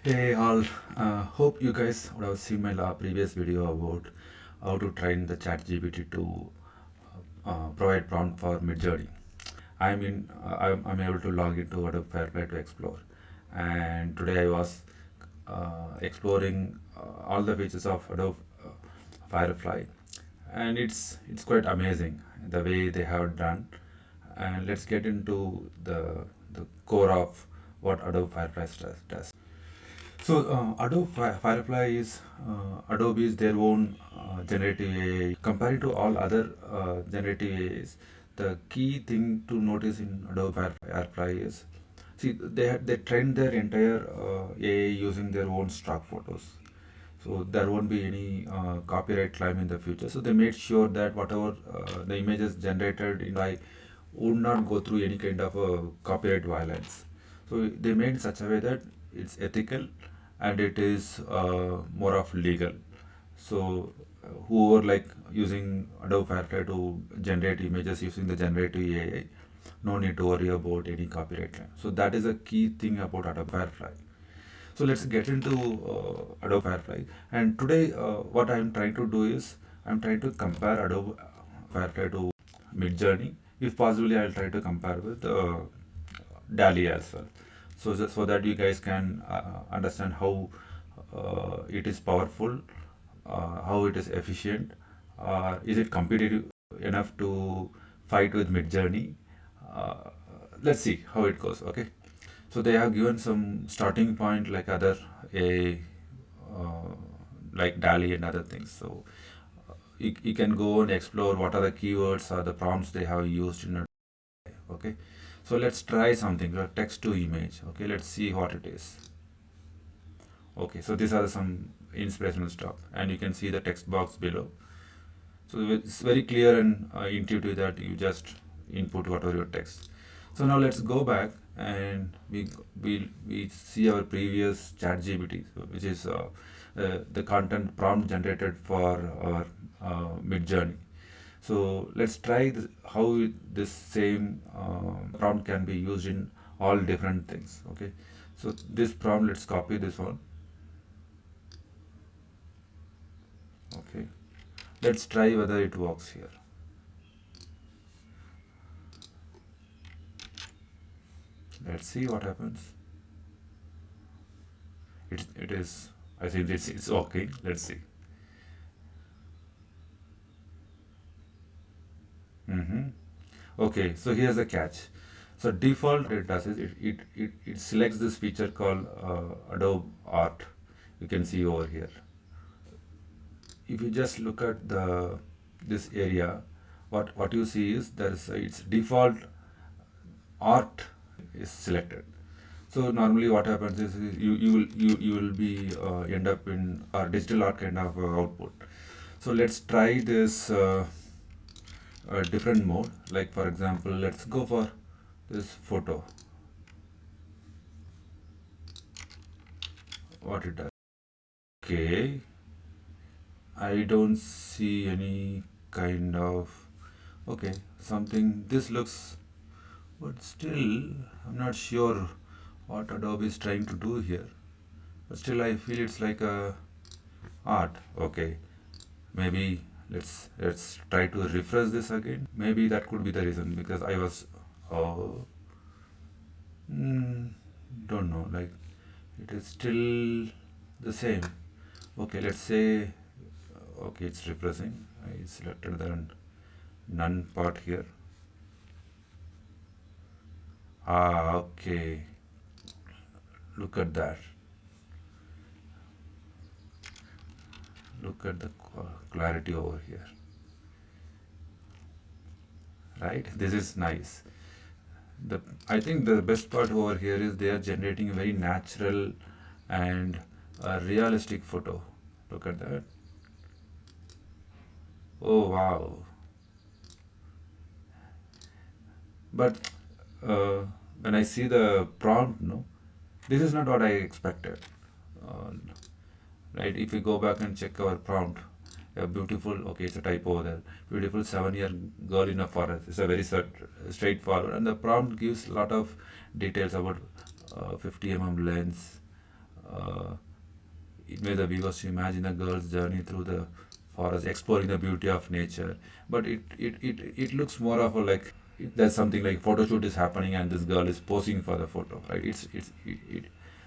Hey all, hope you guys would have seen my previous video about how to train the ChatGPT to provide prompt for Midjourney. I'm able to log into Adobe Firefly to explore, and today I was exploring all the features of Adobe Firefly, and it's quite amazing the way they have done. And let's get into the core of what Adobe Firefly does. So Adobe Firefly is Adobe is their own generative AI. Compared to all other generative AIs, the key thing to notice in Adobe Firefly is, see, they trained their entire AI using their own stock photos. So there won't be any copyright claim in the future. So they made sure that whatever the images generated in AI would not go through any kind of copyright violence. So they made such a way that it's ethical and it is more of legal. So whoever like using Adobe Firefly to generate images using the generative AI, no need to worry about any copyright claim. So that is a key thing about Adobe Firefly. So let's get into Adobe Firefly. And today, what I'm trying to do is I'm trying to compare Adobe Firefly to Midjourney. If possibly, I'll try to compare with DALL-E as well. So that you guys can understand how it is powerful, how it is efficient, is it competitive enough to fight with Midjourney. Uh, let's see how it goes. Okay. So they have given some starting point like other a like DALI and other things. So you can go and explore what are the keywords or the prompts they have used in a okay. So let's try something text to image. Okay, let's see what it is. Okay, so these are some inspirational stuff, and you can see the text box below. So it's very clear and intuitive that you just input whatever your text. So now let's go back and we see our previous chat GPT, which is the content prompt generated for our Midjourney. So let's try this, how this same prompt can be used in all different things. Okay. So this prompt, let's copy this one. Okay. Let's try whether it works here. Let's see what happens. It is. I think it's okay. Let's see. Mm-hmm. Okay, so here's the catch. So default it does is it selects this feature called Adobe Art. You can see over here. If you just look at the this area, what you see is there's its default art is selected. So normally what happens is you will be end up in a digital art kind of output. So let's try this different mode. Like for example, let's go for this photo. What it does? Okay, I don't see any kind of okay something. This looks, but still I'm not sure what Adobe is trying to do here. But still I feel it's like a art. Okay, maybe let's try to refresh this again. Maybe that could be the reason because I was oh mm, don't know, like it is still the same. Okay, let's say okay, it's refreshing. I selected the none part here. Okay, look at that. Look at the clarity over here. Right, this is nice. The I think the best part over here is they are generating a very natural and a realistic photo. Look at that. Oh wow. But uh, when I see the prompt, no, this is not what I expected. Uh, right? If we go back and check our prompt, a beautiful, okay, it's a typo there. Beautiful 7-year girl in a forest. It's a very straightforward, and the prompt gives a lot of details about 50 mm lens, Uh, it made the viewers imagine a girl's journey through the forest, exploring the beauty of nature. But it looks more of a like there's something like photo shoot is happening and this girl is posing for the photo, right?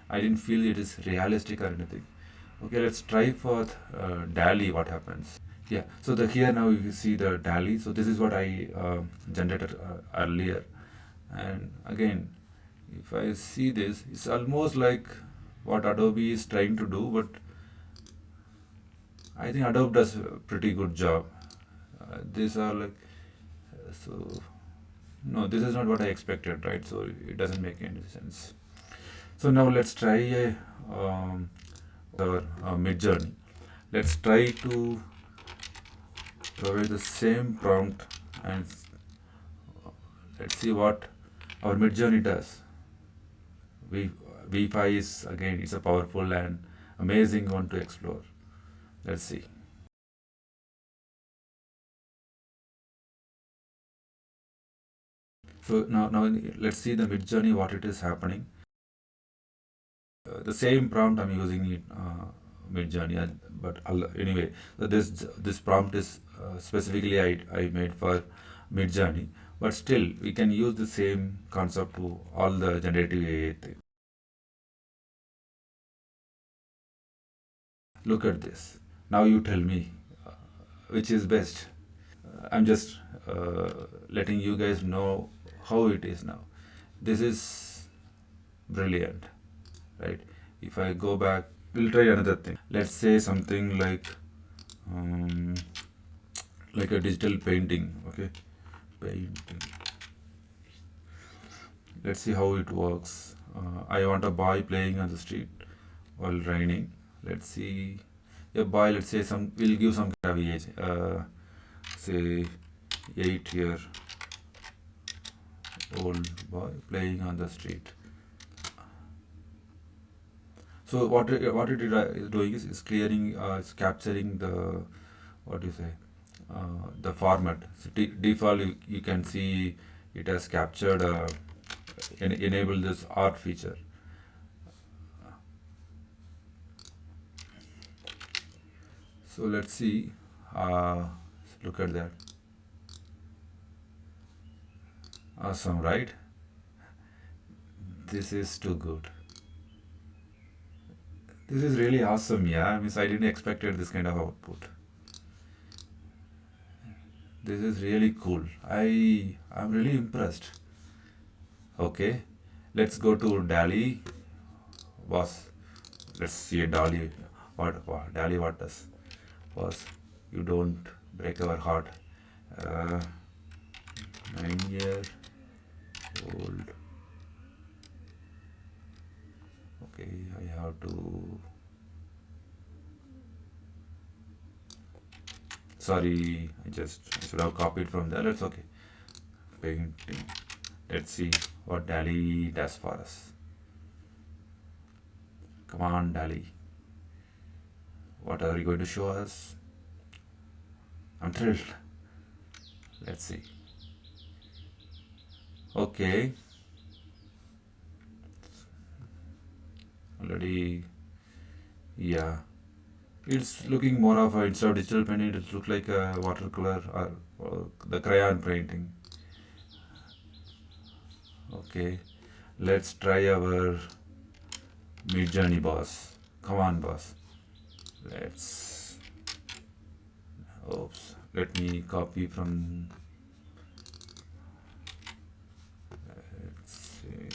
I didn't feel it is realistic or anything. Okay, let's try for DALL-E. What happens? Yeah. So the here now you see the DALL-E. So this is what I generated earlier, and again, if I see this, it's almost like what Adobe is trying to do, but I think Adobe does a pretty good job. These are like so. No, this is not what I expected, right? So it doesn't make any sense. So now let's try our Midjourney. Let's try to provide the same prompt and let's see what our Midjourney does. V V5 is again it's a powerful and amazing one to explore. Let's see. So now let's see the Midjourney what it is happening. The same prompt I'm using it Midjourney, but anyway, so this prompt is specifically I made for Midjourney, but still we can use the same concept to all the generative AI thing. Look at this. Now you tell me which is best. I'm just letting you guys know how it is now. This is brilliant, right? If I go back, we'll try another thing. Let's say something um, like a digital painting. Okay, painting. Let's see how it works. I want a boy playing on the street while raining. Let's see a boy. Let's say some. We'll give some kind of age. Say 8 year old boy playing on the street. So what it is doing is clearing, it's capturing the what do you say, the format. So default you can see it has captured enabled this art feature. So let's see. Uh, Look at that. Awesome, right? This is too good. This is really awesome. Yeah, I mean, I didn't expected this kind of output. This is really cool. I'm really impressed. Okay, let's go to DALL-E. Boss, let's see a DALL-E. What DALL-E what does? Boss, you don't break our heart. Uh, 9 year old. Okay, I have to. Sorry, I should have copied from there. It's okay. Painting. Let's see what DALL-E does for us. Come on, DALL-E. What are you going to show us? I'm thrilled. Let's see. Okay. Already, yeah. It's looking more of a instead of digital painting, it looks like a watercolor or the crayon painting. Okay. Let's try our Midjourney boss. Come on, boss. Let's. Oops. Let me copy from. Let's see.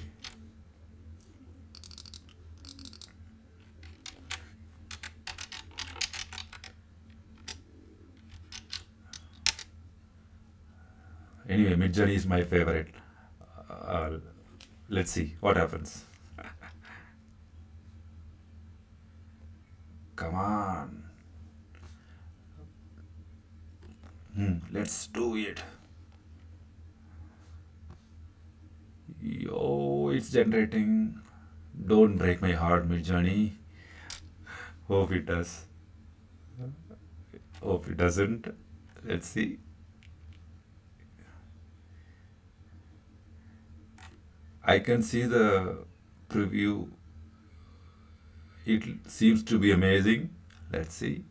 Anyway, Midjourney is my favorite. Uh, let's see what happens. Come on. Let's do it. Yo, it's generating. Don't break my heart, Midjourney. Hope it does. Hope it doesn't. Let's see. I can see the preview it seems to be amazing. Let's see.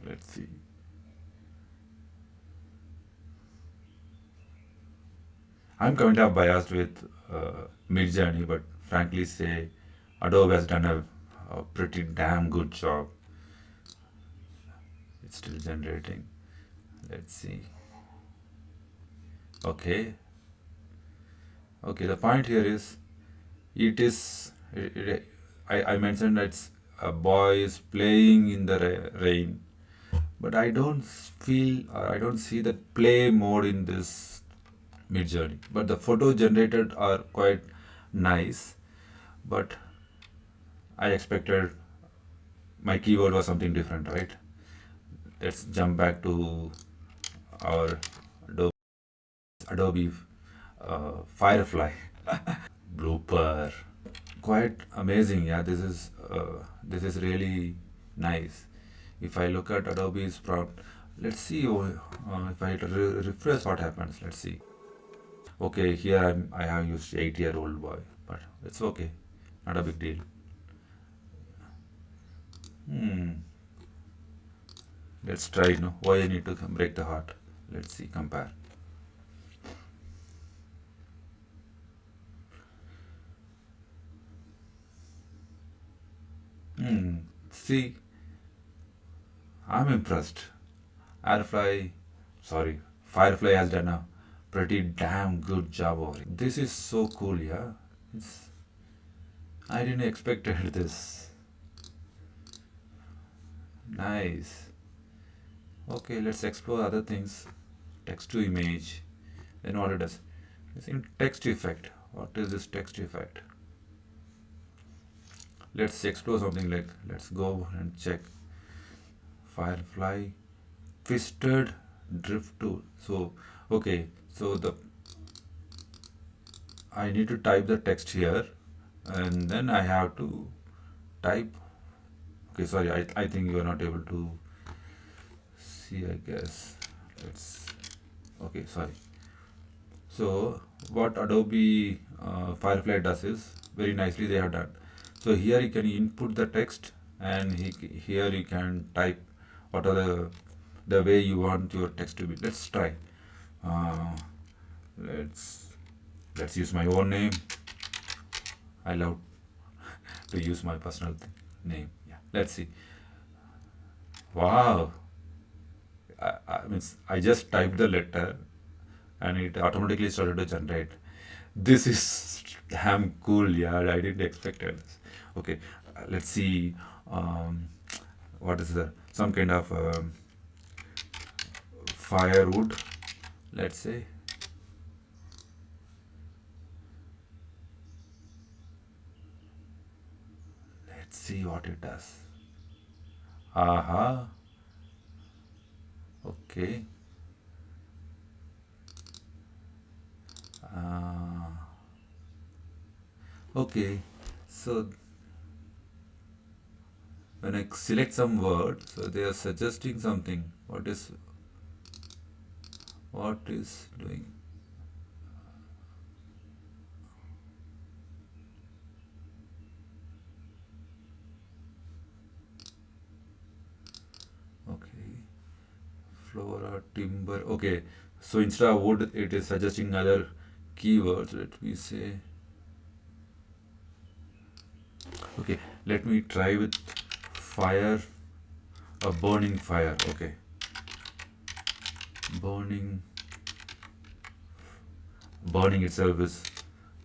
Let's see. I'm kind of biased with Midjourney, but frankly say Adobe has done a pretty damn good job. It's still generating. Let's see. Okay. Okay, the point here is it is. I mentioned that it's a boy is playing in the rain, but I don't feel, I don't see that play mode in this Midjourney. But the photo generated are quite nice, but I expected my keyword was something different, right? Let's jump back to our Adobe, Adobe Firefly. Blooper. Quite amazing, yeah. This is really nice. If I look at Adobe's prompt, let's see if I refresh what happens. Let's see. Okay, here I have used 8-year-old boy, but it's okay, not a big deal. Hmm. Let's try. No, why I need to break the heart? Let's see. Compare. Hmm. See, I'm impressed. Airfly, sorry, Firefly has done a pretty damn good job over it. This is so cool, yeah. It's, I didn't expected this. Nice. Okay, let's explore other things. Text to image. Then what it does? It's in text effect. What is this text effect? Let's explore something like, let's go and check Firefly twisted drift tool. So, okay, so the I need to type the text here and then I have to type. Okay, sorry, I think you are not able to see, I guess. Let's, okay, sorry. So, what Adobe Firefly does is very nicely they have done. So, here you can input the text and here you can type what are the way you want your text to be. Let's try. Uh, let's let's use my own name. I love to use my personal name. Yeah. Let's see. Wow. I mean, I just typed the letter and it automatically started to generate. This is damn cool. Yeah, I didn't expect it. Okay, let's see. Um, what is the some kind of firewood? Let's say. Let's see what it does. Aha. Okay. Uh, okay. So when I select some word, so they are suggesting something. What is doing? Okay. Flora, timber. Okay. So instead of wood, it is suggesting other keywords. Let me say. Okay. Let me try with fire. A burning fire. Okay. Burning. Burning itself is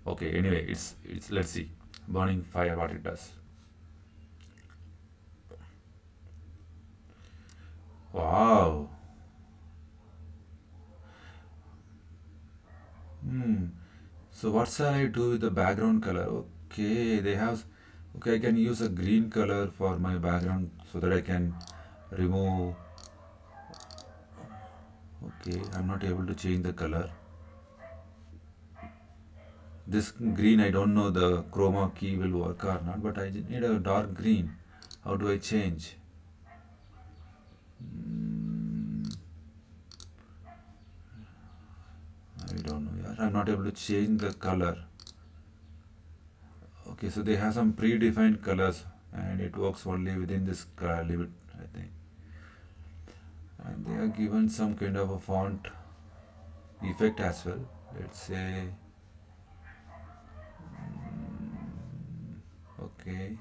okay. Anyway, it's let's see. Burning fire. What it does. Wow. Hmm. So what shall I do with the background color? Okay, they have. Okay, I can use a green color for my background so that I can remove. Okay, I'm not able to change the color. This green, I don't know the chroma key will work or not, but I need a dark green. How do I change? Hmm, I don't know. Yeah, I'm not able to change the color. Okay, so they have some predefined colors and it works only within this color limit, I think. And they are given some kind of a font effect as well. Let's say, okay,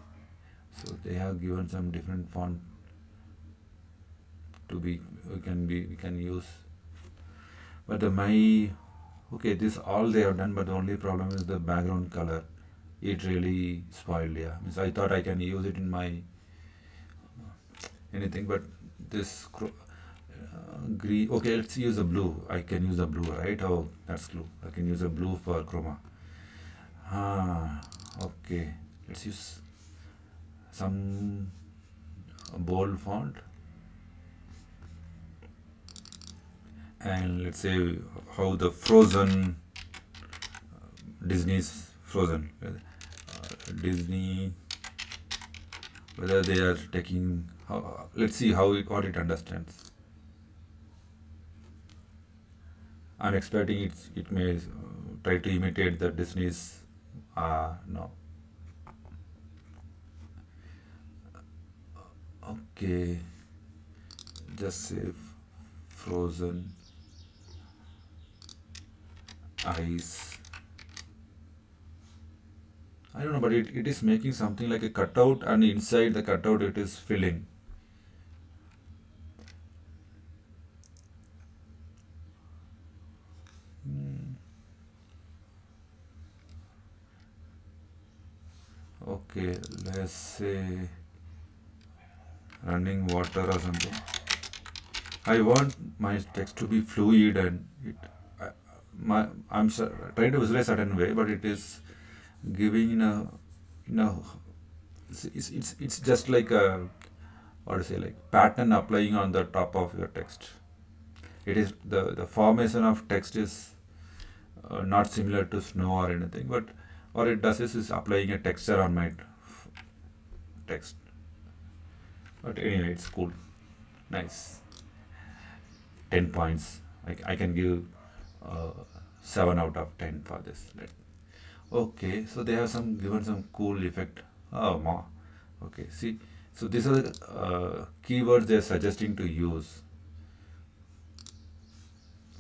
so they have given some different font to we can use. But my okay, this all they have done, but the only problem is the background color. It really spoiled. Yeah, means I thought I can use it in my anything, but this green. Okay, let's use a blue. I can use a blue, right? Oh, that's blue. I can use a blue for chroma. Ah, okay. Let's use some bold font, and let's say how the Frozen Disney's Frozen Disney, whether they are taking. Let's see how what it understands. I'm expecting it may try to imitate the Disney's. No. Okay, just say Frozen eyes. I don't know, but it is making something like a cutout, and inside the cutout it is filling. Hmm, okay, let's say running water or something. I want my text to be fluid and I, trying to visualize a certain way, but it is giving in a it's just like a what to say, like pattern applying on the top of your text. It is the formation of text is not similar to snow or anything, but what it does is applying a texture on my text. But anyway, it's cool, nice. 10 points. I can give uh, 7 out of 10 for this. Okay, so they have some given some cool effect. Oh, okay. See, so these are the keywords they are suggesting to use.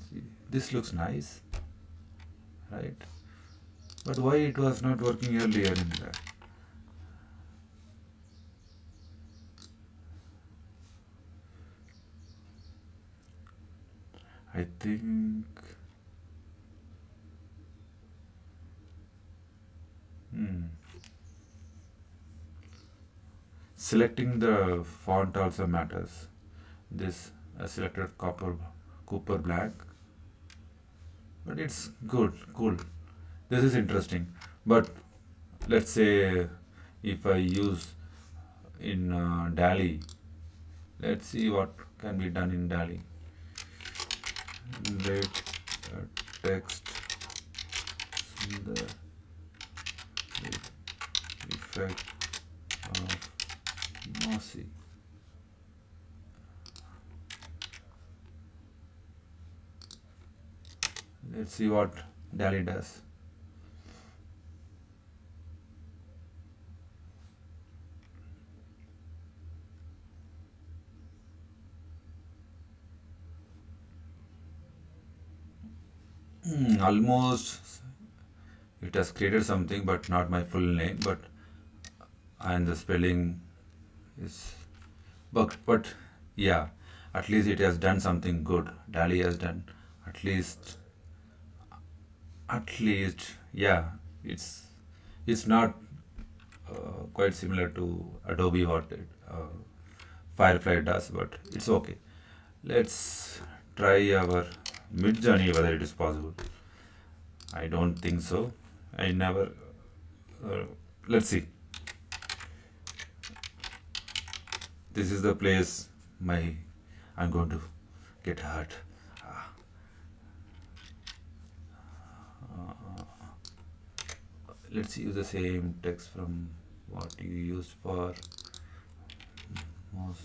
See, this looks nice, right? But why it was not working earlier in that? I think. Hmm. Selecting the font also matters. This selected Cooper Black, but it's good, cool. This is interesting. But let's say if I use in DALL-E, let's see what can be done in DALL-E. Let text in the effect of mossy. Let's see what DALL-E does. Almost it has created something, but not my full name. But and the spelling is, but yeah, at least it has done something good. DALL-E has done at least yeah. It's it's not quite similar to Adobe what Firefly does, but it's okay. Let's try our Midjourney whether it is possible. I don't think so. I never. Uh, let's see. This is the place my I'm going to get hurt. Let's use the same text from what you used for most.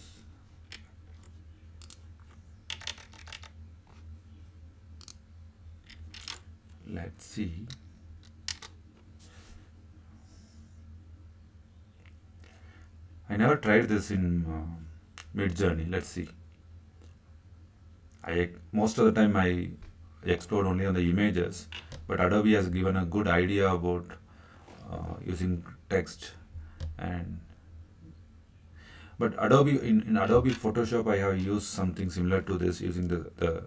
Let's see. I never tried this in Midjourney. Let's see. I most of the time I explored only on the images, but Adobe has given a good idea about using text. And but Adobe in Adobe Photoshop I have used something similar to this using the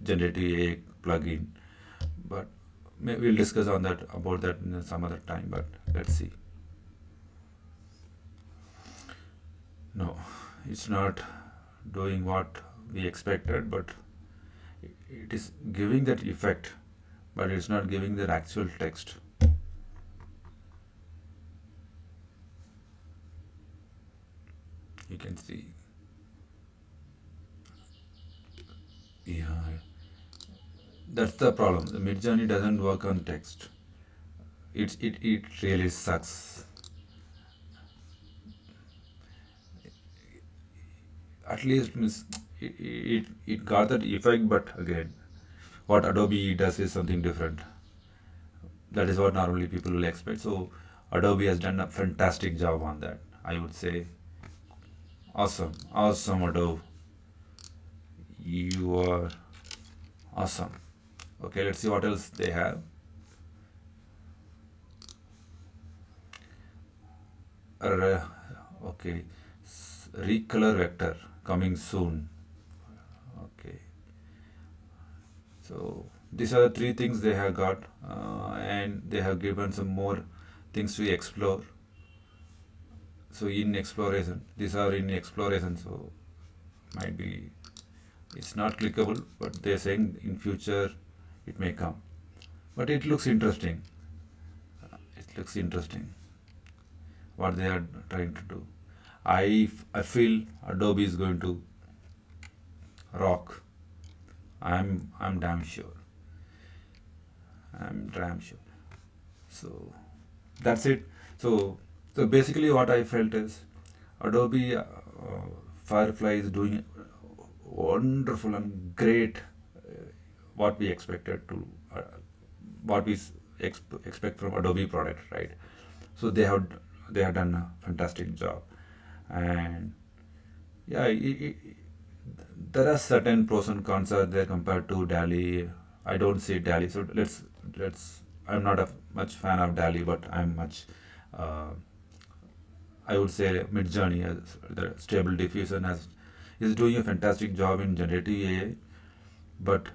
generative AI plugin. But we'll discuss on that about that in some other time. But let's see. No, it's not doing what we expected, but it is giving that effect, but it's not giving that actual text. You can see. Yeah, that's the problem. The Midjourney doesn't work on text. It really sucks. At least means it got that effect, but again, what Adobe does is something different. That is what normally people will expect. So Adobe has done a fantastic job on that. I would say awesome, awesome Adobe. You are awesome. Okay, let's see what else they have. Uh, okay, recolor vector coming soon. Okay, so these are the three things they have got, and they have given some more things to explore. So in exploration, these are in exploration, so might be it's not clickable, but they're saying in future it may come. But it looks interesting. It looks interesting what they are trying to do. I feel Adobe is going to rock. I'm damn sure. I'm damn sure. So that's it. So basically, what I felt is Adobe Firefly is doing wonderful and great. What we expected to, what we expect from Adobe product, right? So they have done a fantastic job, and yeah, there are certain pros and cons are there compared to DALL-E. I don't see DALL-E, so let's. I'm not a much fan of DALL-E, but I'm much. Uh, I would say Midjourney, the stable diffusion, has is doing a fantastic job in generative AI. But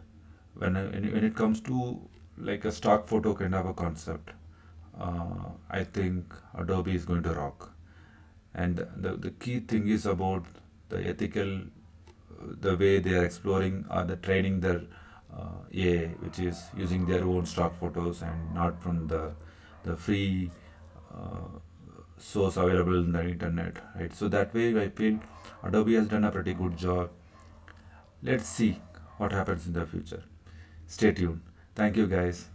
when it comes to like a stock photo kind of a concept, I think Adobe is going to rock. And the key thing is about the ethical, the way they are exploring or the training their AI, which is using their own stock photos and not from the free uh, source available in the internet, right? So that way I feel Adobe has done a pretty good job. Let's see what happens in the future. Stay tuned. Thank you guys.